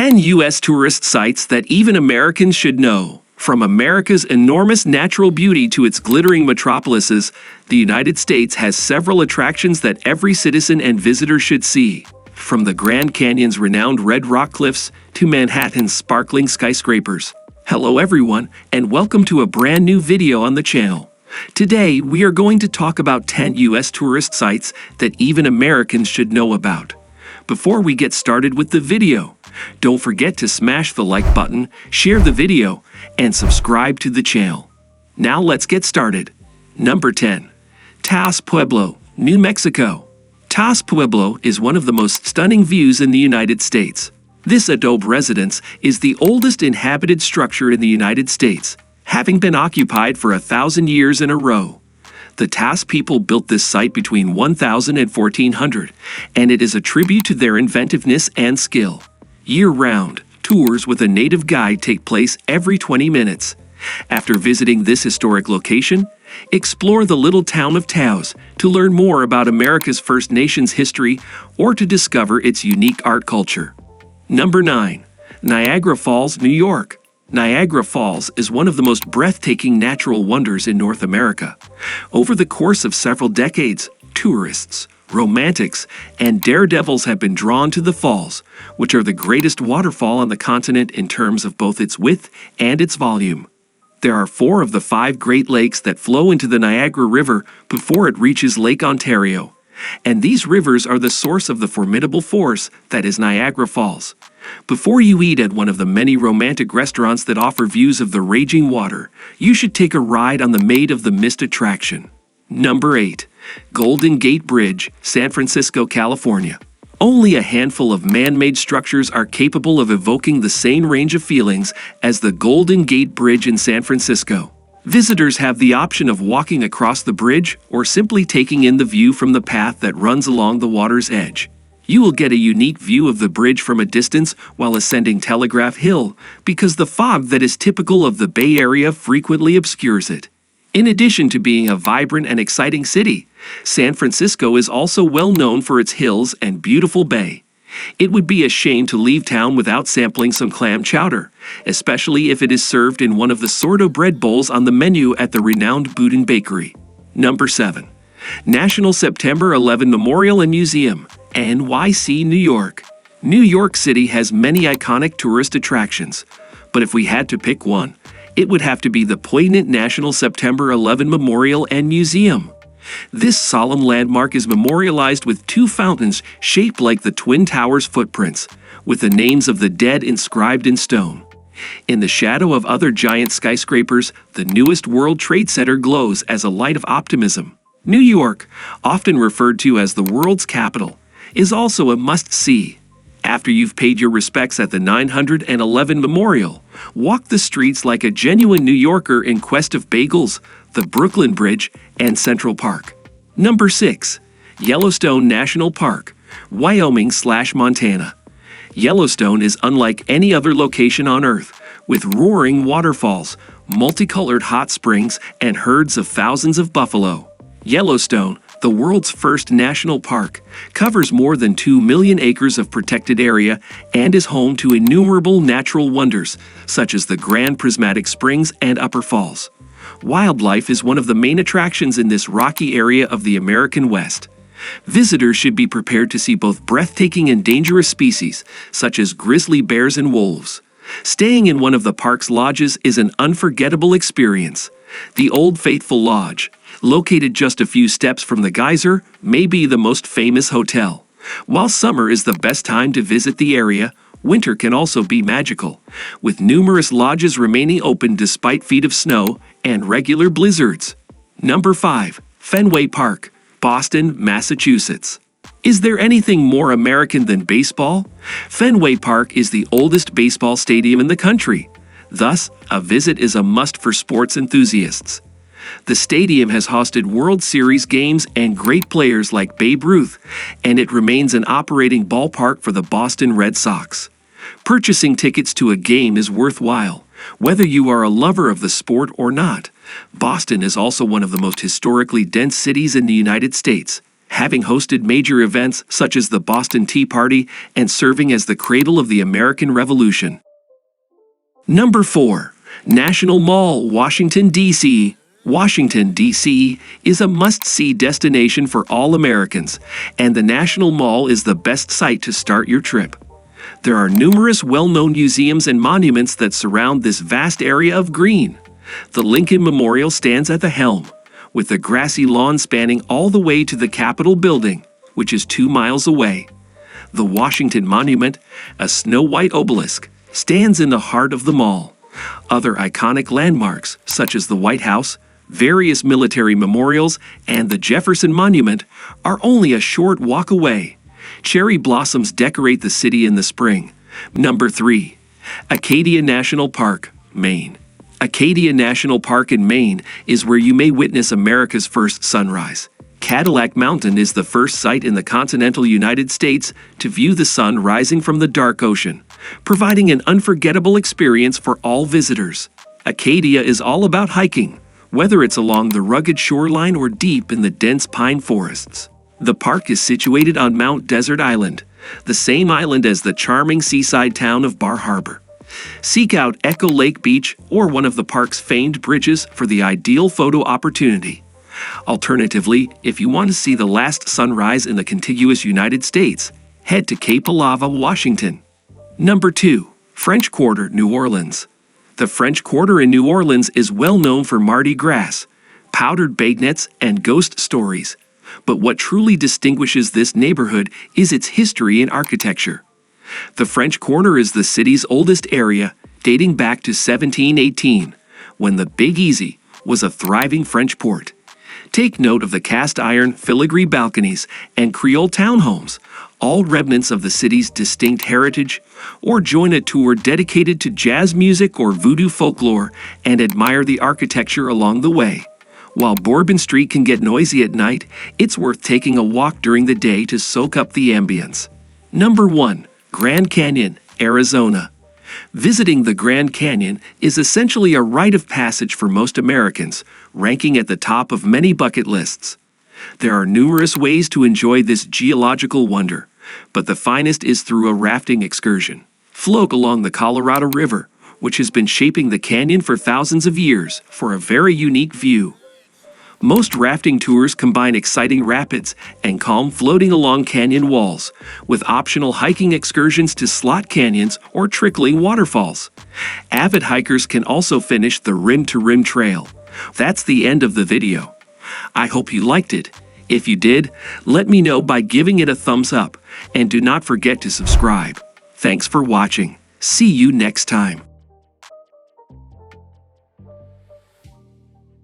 10 U.S. tourist sites that even Americans should know. From America's enormous natural beauty to its glittering metropolises, the United States has several attractions that every citizen and visitor should see. From the Grand Canyon's renowned red rock cliffs to Manhattan's sparkling skyscrapers. Hello everyone, and welcome to a brand new video on the channel. Today, we are going to talk about 10 U.S. tourist sites that even Americans should know about. Before we get started with the video, don't forget to smash the like button, share the video, and subscribe to the channel. Now let's get started. Number 10. Taos Pueblo, New Mexico. Taos Pueblo is one of the most stunning views in the United States. This adobe residence is the oldest inhabited structure in the United States, having been occupied for 1,000 years in a row. The Taos people built this site between 1000 and 1400, and it is a tribute to their inventiveness and skill. Year-round, tours with a native guide take place every 20 minutes. After visiting this historic location, explore the little town of Taos to learn more about America's First Nations history or to discover its unique art culture. Number 9. Niagara Falls, New York. Niagara Falls is one of the most breathtaking natural wonders in North America. Over the course of several decades, tourists, romantics, and daredevils have been drawn to the falls, which are the greatest waterfall on the continent in terms of both its width and its volume. There are 4 of the 5 Great Lakes that flow into the Niagara River before it reaches Lake Ontario, and these rivers are the source of the formidable force that is Niagara Falls. Before you eat at one of the many romantic restaurants that offer views of the raging water, you should take a ride on the Maid of the Mist attraction. Number 8. Golden Gate Bridge, San Francisco, California. Only a handful of man-made structures are capable of evoking the same range of feelings as the Golden Gate Bridge in San Francisco. Visitors have the option of walking across the bridge or simply taking in the view from the path that runs along the water's edge. You will get a unique view of the bridge from a distance while ascending Telegraph Hill because the fog that is typical of the Bay Area frequently obscures it. In addition to being a vibrant and exciting city, San Francisco is also well known for its hills and beautiful bay. It would be a shame to leave town without sampling some clam chowder, especially if it is served in one of the sourdough bread bowls on the menu at the renowned Boudin Bakery. Number 7. National September 11 Memorial and Museum, NYC, New York. New York City has many iconic tourist attractions, but if we had to pick one, it would have to be the poignant National September 11 Memorial and Museum. This solemn landmark is memorialized with 2 fountains shaped like the Twin Towers footprints, with the names of the dead inscribed in stone. In the shadow of other giant skyscrapers, the newest World Trade Center glows as a light of optimism. New York, often referred to as the world's capital, is also a must-see. After you've paid your respects at the 911 Memorial, walk the streets like a genuine New Yorker in quest of bagels, the Brooklyn Bridge, and Central Park. Number 6. Yellowstone National Park, Wyoming/Montana. Yellowstone is unlike any other location on Earth, with roaring waterfalls, multicolored hot springs, and herds of thousands of buffalo. Yellowstone, the world's first national park, covers more than 2 million acres of protected area and is home to innumerable natural wonders, such as the Grand Prismatic Springs and Upper Falls. Wildlife is one of the main attractions in this rocky area of the American West. Visitors should be prepared to see both breathtaking and dangerous species, such as grizzly bears and wolves. Staying in one of the park's lodges is an unforgettable experience. The Old Faithful Lodge, located just a few steps from the geyser, may be the most famous hotel. While summer is the best time to visit the area, winter can also be magical, with numerous lodges remaining open despite feet of snow and regular blizzards. Number 5. Fenway Park, Boston, Massachusetts. Is there anything more American than baseball? Fenway Park is the oldest baseball stadium in the country. Thus, a visit is a must for sports enthusiasts. The stadium has hosted World Series games and great players like Babe Ruth, and it remains an operating ballpark for the Boston Red Sox. Purchasing tickets to a game is worthwhile, whether you are a lover of the sport or not. Boston is also one of the most historically dense cities in the United States, having hosted major events such as the Boston Tea Party and serving as the cradle of the American Revolution. Number 4. National Mall, Washington, D.C. Washington, D.C. is a must-see destination for all Americans, and the National Mall is the best site to start your trip. There are numerous well-known museums and monuments that surround this vast area of green. The Lincoln Memorial stands at the helm, with the grassy lawn spanning all the way to the Capitol building, which is 2 miles away. The Washington Monument, a snow-white obelisk, stands in the heart of the mall. Other iconic landmarks, such as the White House, various military memorials, and the Jefferson Monument, are only a short walk away. Cherry blossoms decorate the city in the spring. Number 3. Acadia National Park, Maine. Acadia National Park in Maine is where you may witness America's first sunrise. Cadillac Mountain is the first site in the continental United States to view the sun rising from the dark ocean, providing an unforgettable experience for all visitors. Acadia is all about hiking, whether it's along the rugged shoreline or deep in the dense pine forests. The park is situated on Mount Desert Island, the same island as the charming seaside town of Bar Harbor. Seek out Echo Lake Beach or one of the park's famed bridges for the ideal photo opportunity. Alternatively, if you want to see the last sunrise in the contiguous United States, head to Cape Alava, Washington. Number 2. French Quarter, New Orleans. The French Quarter in New Orleans is well known for Mardi Gras, powdered beignets, and ghost stories. But what truly distinguishes this neighborhood is its history and architecture. The French Quarter is the city's oldest area, dating back to 1718, when the Big Easy was a thriving French port. Take note of the cast-iron filigree balconies and Creole townhomes, all remnants of the city's distinct heritage, or join a tour dedicated to jazz music or voodoo folklore and admire the architecture along the way. While Bourbon Street can get noisy at night, it's worth taking a walk during the day to soak up the ambience. Number 1. Grand Canyon, Arizona. Visiting the Grand Canyon is essentially a rite of passage for most Americans, ranking at the top of many bucket lists. There are numerous ways to enjoy this geological wonder, but the finest is through a rafting excursion. Float along the Colorado River, which has been shaping the canyon for thousands of years, for a very unique view. Most rafting tours combine exciting rapids and calm floating along canyon walls, with optional hiking excursions to slot canyons or trickling waterfalls. Avid hikers can also finish the Rim to Rim Trail. That's the end of the video. I hope you liked it. If you did, let me know by giving it a thumbs up, and do not forget to subscribe. Thanks for watching. See you next time.